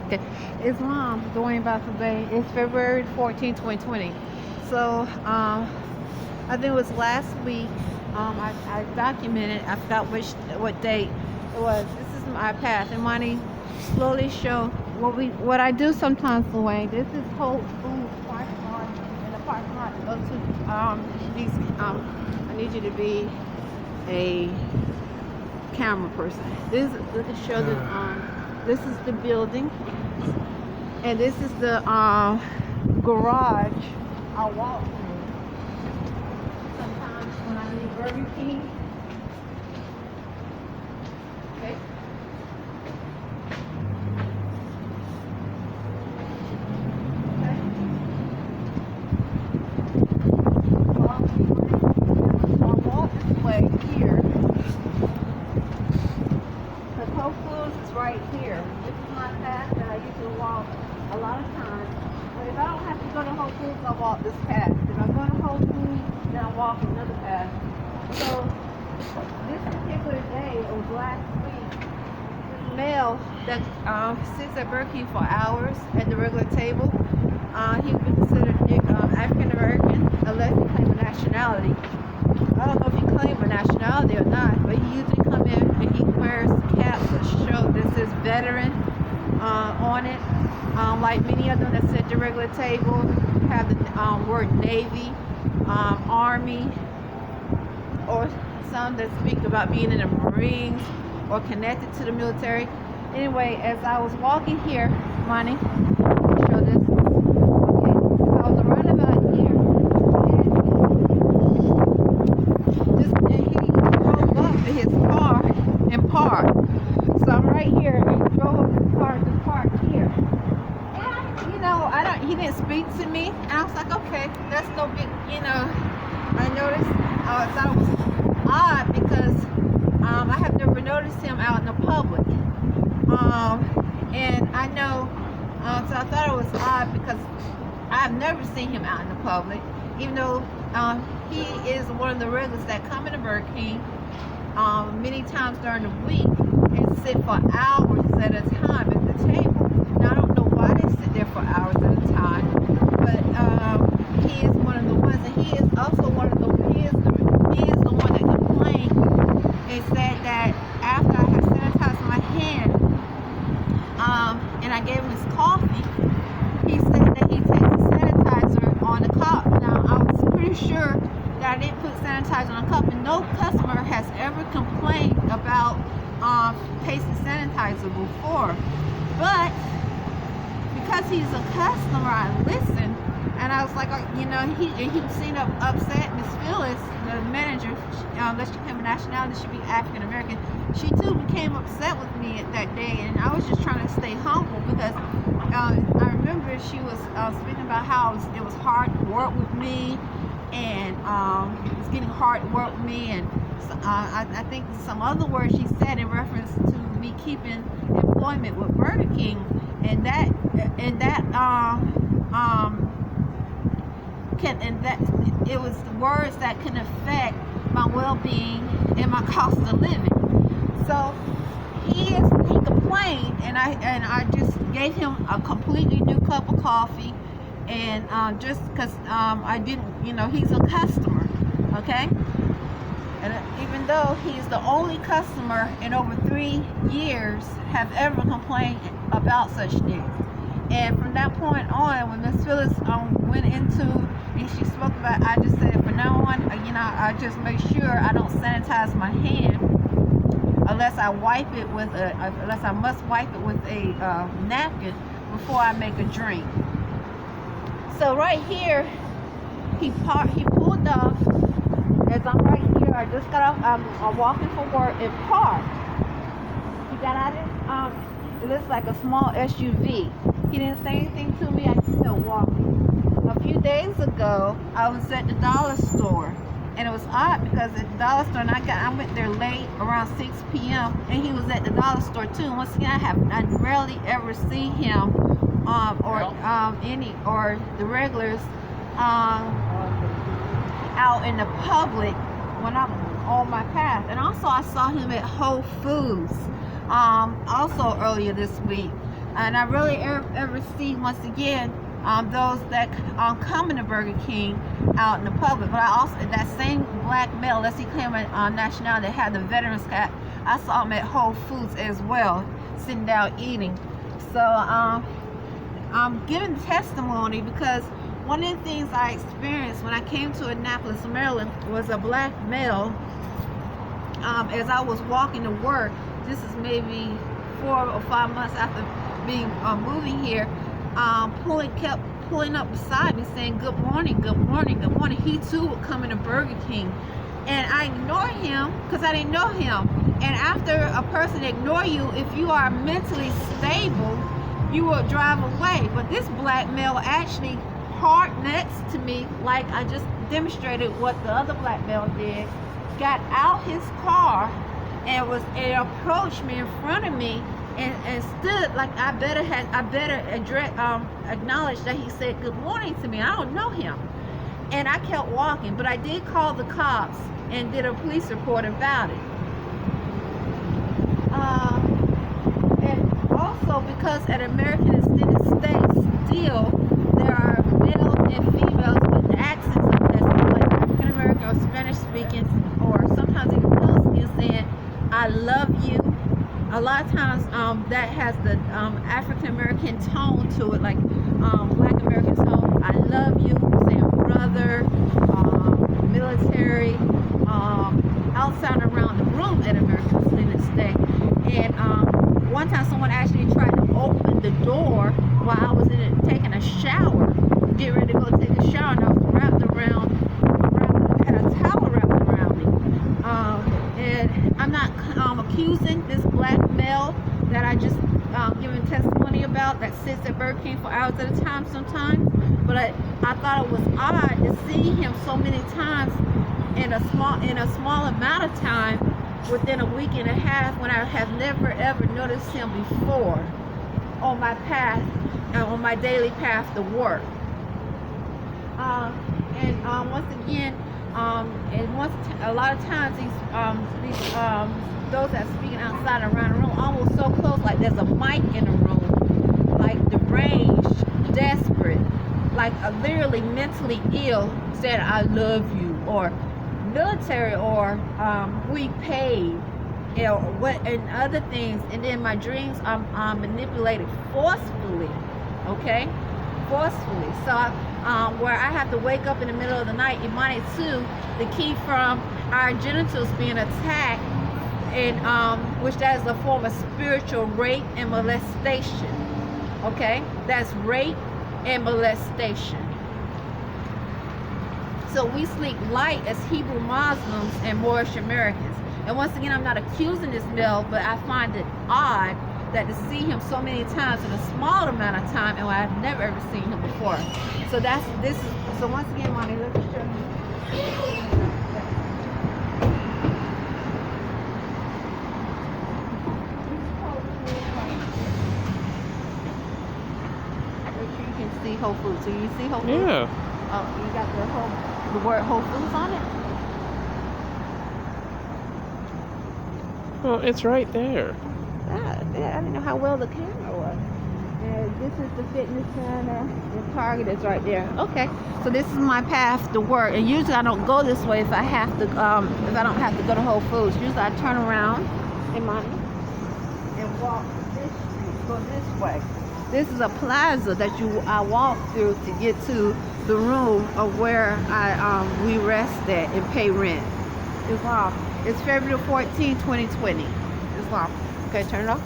Okay. Islam, Dwayne Bay. It's February 14, 2020. So, I think it was last week. I documented. I forgot what date it was. This is my path, and Monty slowly show what I do sometimes. Dwayne, this is Whole Foods parking lot, in the parking lot to go to. I need you to be a camera person. This to show that. This is the building, and this is the garage I walk through. Sometimes when I need Burger King. Okay. I walk this way here. The Whole Foods is right here. This is my path that I usually walk a lot of times. But if I don't have to go to Whole Foods, I walk this path. If I go to Whole Foods, then I walk another path. So this particular day, it was last week, this male that sits at Burger King for hours at the regular table, he would be considered African American unless he claimed a nationality. I don't know if he claimed a nationality or not, but he usually come in and he wears caps that show this is veteran on it. Like many of them that sit at the regular table have the word Navy, Army, or some that speak about being in the Marines or connected to the military. Anyway, as I was walking here, Monty, show this. Okay, I was around about here. He drove up to his car and parked. So I'm right here. He drove up his car to park here. And he didn't speak to me. And I was like, okay, that's no big, I noticed, I thought it was odd because I have never noticed him out in the public. And I know, so I thought it was odd because I've never seen him out in the public, even though he is one of the regulars that come into Burger King many times during the week and sit for hours at a time at the table. Now I don't know why they sit there for hours at a time, but he is one of the ones, and he is also one of the he is the one that complained and said that after I had sanitized my hand and I gave him his coffee, he said that he takes the sanitizer on the cup. Now I was pretty sure that I didn't put sanitizer on a cup, and no customer has ever complained about tasting sanitizer before. But because he's a customer, I listened, and I was like, he seemed upset. Miss Phyllis, the manager, unless she claimed a nationality, should be African American. She too became upset with me that day, and I was just trying to stay humble because I remember she was speaking about how it was hard to work with me, and it was getting hard to work with me, and I think some other words she said in reference to me keeping employment with Burger King, and that it was the words that can affect my well-being and my cost of living. So he complained, and I just gave him a completely new cup of coffee, and just because I didn't, he's a customer, okay? And even though he's the only customer in over 3 years have ever complained about such things. And from that point on, when Miss Phyllis went into, and she spoke about, I just said from now on, I just make sure I don't sanitize my hand unless I must wipe it with a napkin before I make a drink. So right here, he pulled off. As I'm right here, I just got off. I'm walking for work and parked. He got out of it looks like a small SUV. He didn't say anything to me. I just kept walking. A few days ago, I was at the dollar store, and it was odd because at the dollar store, and I went there late, around 6 p.m., and he was at the dollar store too. And once again, I rarely ever see him or the regulars out in the public when I'm on my path. And also I saw him at Whole Foods also earlier this week. And I really ever see, once again, those that come into Burger King out in the public. But I also, that same black male, let's see, claim nationality that had the veterans cap, I saw him at Whole Foods as well, sitting down eating. So I'm giving testimony because one of the things I experienced when I came to Annapolis, Maryland, was a black male. As I was walking to work, this is maybe 4 or 5 months after being moving here, kept pulling up beside me saying, "Good morning, good morning, good morning." He too would come into Burger King, and I ignored him because I didn't know him. And after a person ignore you, if you are mentally stable, you will drive away. But this black male actually parked next to me, like I just demonstrated what the other black male did, got out his car and approached me in front of me and stood like I better acknowledge that he said good morning to me. I don't know him. And I kept walking, but I did call the cops and did a police report about it. And also, because at American Extended States still there are males and females with accents like African American or Spanish speaking, or sometimes even Palestinian, saying "I love you." A lot of times that has the African American tone to it, like Black American tone. "I love you," saying brother, military, outside and around the room at American Extended Stay. And one time someone actually tried to open the door while I was in it taking a shower, getting ready to go take a shower, and I was had a towel wrapped around me. And I'm not accusing this black male that I just given testimony about that sits at Burger King for hours at a time sometimes, but I thought it was odd to see him so many times in a small amount of time within a week and a half, when I have never ever noticed him before on my path, on my daily path to work. Once again, a lot of times those that are speaking outside around the room, almost so close, like there's a mic in the room, like deranged, desperate, like literally mentally ill, said "I love you," or military, or we paid, what, and other things. And then my dreams are manipulated forcefully, okay, forcefully. So where I have to wake up in the middle of the night, Imani too, the key from our genitals being attacked, and which that is a form of spiritual rape and molestation. Okay, that's rape and molestation. So we sleep light as Hebrew Muslims and Moorish Americans. And once again, I'm not accusing this male, but I find it odd that to see him so many times in a small amount of time, and I've never ever seen him before. So so once again, Monty, let me show you. You can see Whole Foods. So you see Whole Foods? Yeah. Oh, you got the word Whole Foods on it? Well, it's right there. I didn't know how well the camera was. And this is the fitness center. The Target is right there. Okay, so this is my path to work. And usually I don't go this way if I have to. If I don't have to go to Whole Foods. Usually I turn around and walk this street. Go this way. This is a plaza that I walk through to get to the room of where we rest at and pay rent. Islam. It's February 14, 2020. Islam. Okay, turn it off.